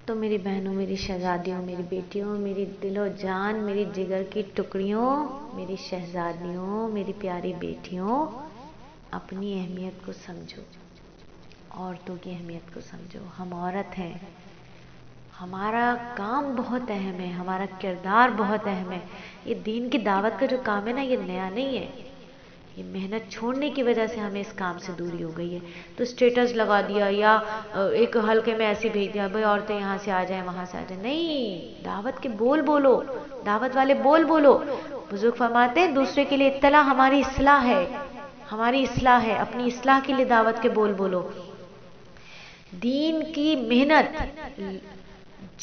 تو میری بہنوں، میری شہزادیوں، میری بیٹیوں، میری دل و جان، میری جگر کی ٹکڑیوں، میری شہزادیوں، میری پیاری بیٹیوں، اپنی اہمیت کو سمجھو، عورتوں کی اہمیت کو سمجھو. ہم عورت ہیں، ہمارا کام بہت اہم ہے، ہمارا کردار بہت اہم ہے. یہ دین کی دعوت کا جو کام ہے نا، یہ نیا نہیں ہے. یہ محنت چھوڑنے کی وجہ سے ہمیں اس کام سے دوری ہو گئی ہے. تو اسٹیٹس لگا دیا یا ایک حلقے میں ایسے بھیج دیا، بھئی عورتیں یہاں سے آ جائیں وہاں سے آ جائیں. نہیں، دعوت کے بول بولو، دعوت والے بول بولو. بزرگ فرماتے ہیں دوسرے کے لیے اطلاع ہماری اصلاح ہے، ہماری اصلاح ہے. اپنی اصلاح کے لیے دعوت کے بول بولو. دین کی محنت،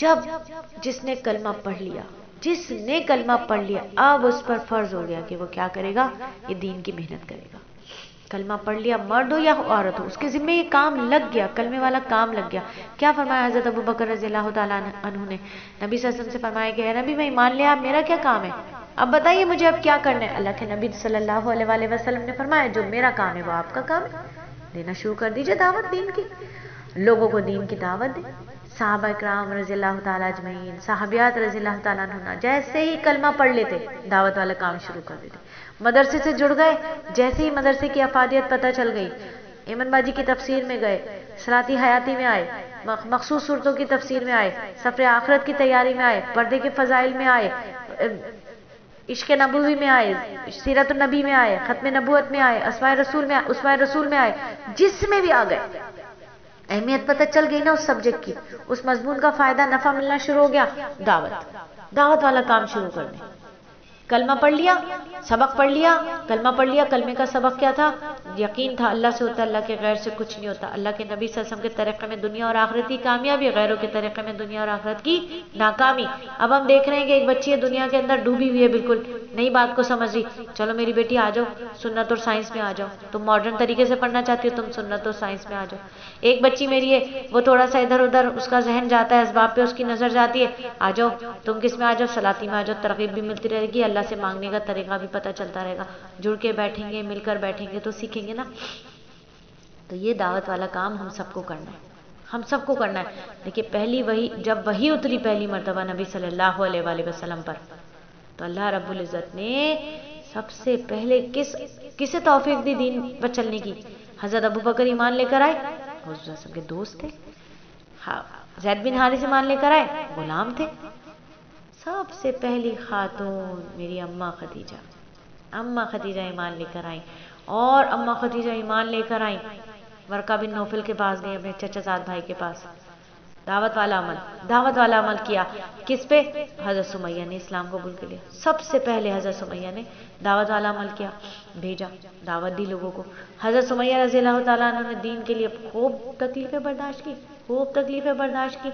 جب جس نے کلمہ پڑھ لیا، جس نے کلمہ پڑھ لیا، اب اس پر فرض ہو گیا کہ وہ کیا کرے گا؟ یہ دین کی محنت کرے گا. کلمہ پڑھ لیا، مرد ہو یا عورت ہو، اس کے ذمہ یہ کام لگ گیا، کلمے والا کام لگ گیا. کیا فرمایا حضرت ابو بکر رضی اللہ تعالیٰ عنہ نے؟ نبی صلی اللہ علیہ وسلم سے فرمایا کہ اے نبی، میں ایمان لیا، اب میرا کیا کام ہے؟ اب بتائیے مجھے اب کیا کرنا ہے؟ اللہ کے نبی صلی اللہ علیہ وآلہ وسلم نے فرمایا جو میرا کام ہے وہ آپ کا کام ہے. دینا شروع کر دیجئے دعوت دین کی، لوگوں کو دین کی دعوت دیں. صحابہ کرام رضی اللہ تعالیٰ اجمعین، صحابیات رضی اللہ تعالیٰ عنہ جیسے ہی کلمہ پڑھ لیتے، دعوت والا کام شروع کر دیتے. مدرسے سے جڑ گئے، جیسے ہی مدرسے کی افادیت پتہ چل گئی، ایمن باجی کی تفسیر میں گئے، صلاتی حیاتی میں آئے، مخصوص صورتوں کی تفسیر میں آئے، سفر آخرت کی تیاری میں آئے، پردے کے فضائل میں آئے، عشق نبوی میں آئے، سیرت النبی میں آئے، ختم نبوت میں آئے، اسوہ رسول میں آئے، جس میں بھی آ گئے، اہمیت پتہ چل گئی نا اس سبجیکٹ کی، اس مضمون کا فائدہ نفع ملنا شروع ہو گیا. دعوت والا کام شروع کر دیں. کلمہ پڑھ لیا، سبق پڑھ لیا، کلمہ پڑھ لیا. کلمے کا سبق کیا تھا؟ یقین تھا اللہ سے ہوتا ہے، اللہ کے غیر سے کچھ نہیں ہوتا. اللہ کے نبی صلی اللہ علیہ وسلم کے طریقے میں دنیا اور آخرت کی کامیابی، غیروں کے طریقے میں دنیا اور آخرت کی ناکامی. اب ہم دیکھ رہے ہیں کہ ایک بچی ہے دنیا کے اندر ڈوبی ہوئی ہے، بالکل نئی بات کو سمجھ رہی. چلو میری بیٹی آ جاؤ، سنت اور سائنس میں آ جاؤ. تم ماڈرن طریقے سے پڑھنا چاہتی ہو، تم سنت اور سائنس میں آ جاؤ. ایک بچی میری ہے، وہ تھوڑا سا ادھر ادھر اس کا ذہن جاتا ہے، اسباب پہ اس کی نظر جاتی ہے، آ جاؤ تم کس میں آ جاؤ، صلاتی میں آ جاؤ. ترغیب بھی ملتی رہے گی، اللہ سے مانگنے کا طریقہ بھی پتہ چلتا رہے گا. جڑ کے بیٹھیں گے، مل کر بیٹھیں گے تو سیکھیں گے نا. تو یہ دعوت والا کام ہم سب کو کرنا ہے، ہم سب کو کرنا ہے. دیکھیے پہلی وحی، جب وحی اتری پہلی مرتبہ نبی صلی اللہ علیہ وآلہ وسلم پر، تو اللہ رب العزت نے سب سے پہلے کسے توفیق دی دین پر چلنے کی؟ حضرت ابو بکر ایمان لے کر آئے، حضور صلی اللہ علیہ وسلم کے دوست تھے. زید بن حارثہ ایمان لے کر آئے، غلام تھے. سب سے پہلی خاتون میری اماں خدیجہ، اماں خدیجہ ایمان لے کر آئیں. اور اماں خدیجہ ایمان لے کر آئیں، ورقہ بن نوفل کے پاس گئے، اپنے چچا زاد بھائی کے پاس. دعوت والا عمل کیا. کس پہ؟ حضرت سمیہ نے اسلام قبول کر لیا. سب سے پہلے حضرت سمیہ نے دعوت والا عمل کیا، بھیجا، دعوت دی لوگوں کو. حضرت سمیہ رضی اللہ تعالیٰ عنہ نے دین کے لیے خوب تکلیفیں برداشت کی.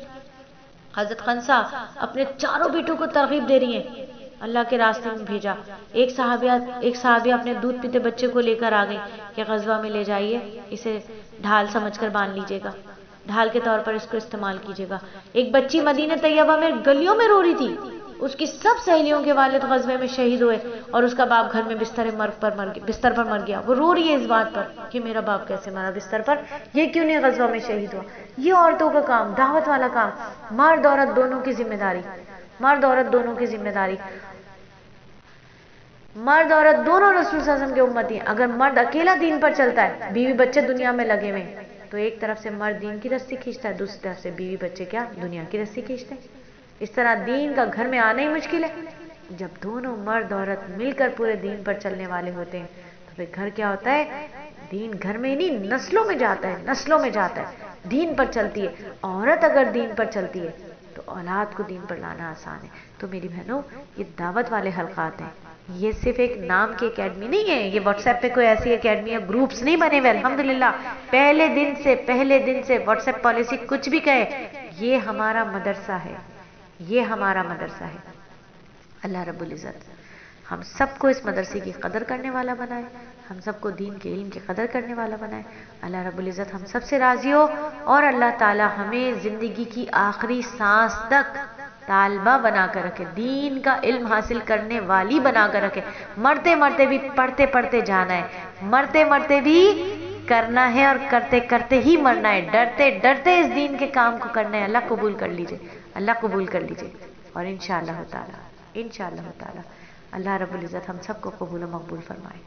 حضرت خنسا اپنے چاروں بیٹوں کو ترغیب دے رہی ہیں، اللہ کے راستے میں بھیجا. ایک صحابیہ اپنے دودھ پیتے بچے کو لے کر آ گئی کہ غزوہ میں لے جائیے، اسے ڈھال سمجھ کر باندھ لیجیے گا، ڈھال کے طور پر اس کو استعمال کیجیے گا. ایک بچی مدینہ طیبہ میں گلیوں میں رو رہی تھی، اس کی سب سہیلیوں کے والد غزوے میں شہید ہوئے اور اس کا باپ گھر میں بستر پر مر گیا. وہ رو رہی ہے اس بات پر کہ میرا باپ کیسے مرا بستر پر، یہ کیوں نہیں غزوہ میں شہید ہوا. یہ عورتوں کا کام، دعوت والا کام. مرد عورت دونوں کی ذمہ داری، مرد عورت دونوں کی ذمہ داری. مرد عورت دونوں رسول صلی اللہ علیہ وسلم کے امتی ہیں. اگر مرد اکیلا دین پر چلتا ہے، بیوی بچے دنیا میں لگے ہوئے، تو ایک طرف سے مرد دین کی رسی کھینچتا ہے، دوسری طرف سے بیوی بچے کیا؟ دنیا کی رسی کھینچتے ہیں. اس طرح دین کا گھر میں آنا ہی مشکل ہے. جب دونوں مرد عورت مل کر پورے دین پر چلنے والے ہوتے ہیں تو پھر گھر کیا ہوتا ہے؟ دین گھر میں نہیں، نسلوں میں جاتا ہے، نسلوں میں جاتا ہے. دین پر چلتی ہے عورت، اگر دین پر چلتی ہے تو اولاد کو دین پر لانا آسان ہے. تو میری بہنوں، یہ دعوت والے حلقات ہیں، یہ صرف ایک نام کی اکیڈمی نہیں ہے. یہ واٹس ایپ پہ کوئی ایسی اکیڈمی ہے، گروپس نہیں بنے ہوئے. الحمدللہ پہلے دن سے واٹس ایپ پالیسی کچھ بھی کہے، یہ ہمارا مدرسہ ہے، یہ ہمارا مدرسہ ہے. اللہ رب العزت ہم سب کو اس مدرسے کی قدر کرنے والا بنائے، ہم سب کو دین کے علم کی قدر کرنے والا بنائے. اللہ رب العزت ہم سب سے راضی ہو، اور اللہ تعالی ہمیں زندگی کی آخری سانس تک طالبہ بنا کر رکھے، دین کا علم حاصل کرنے والی بنا کر رکھے. مرتے مرتے بھی پڑھتے جانا ہے، مرتے مرتے بھی کرنا ہے اور کرتے کرتے ہی مرنا ہے، ڈرتے ڈرتے اس دین کے کام کو کرنا ہے۔ اللہ قبول کر لیجئے، اللہ قبول کر لیجئے، اور انشاءاللہ تعالی، انشاءاللہ تعالی اللہ رب العزت ہم سب کو قبول و مقبول فرمائے۔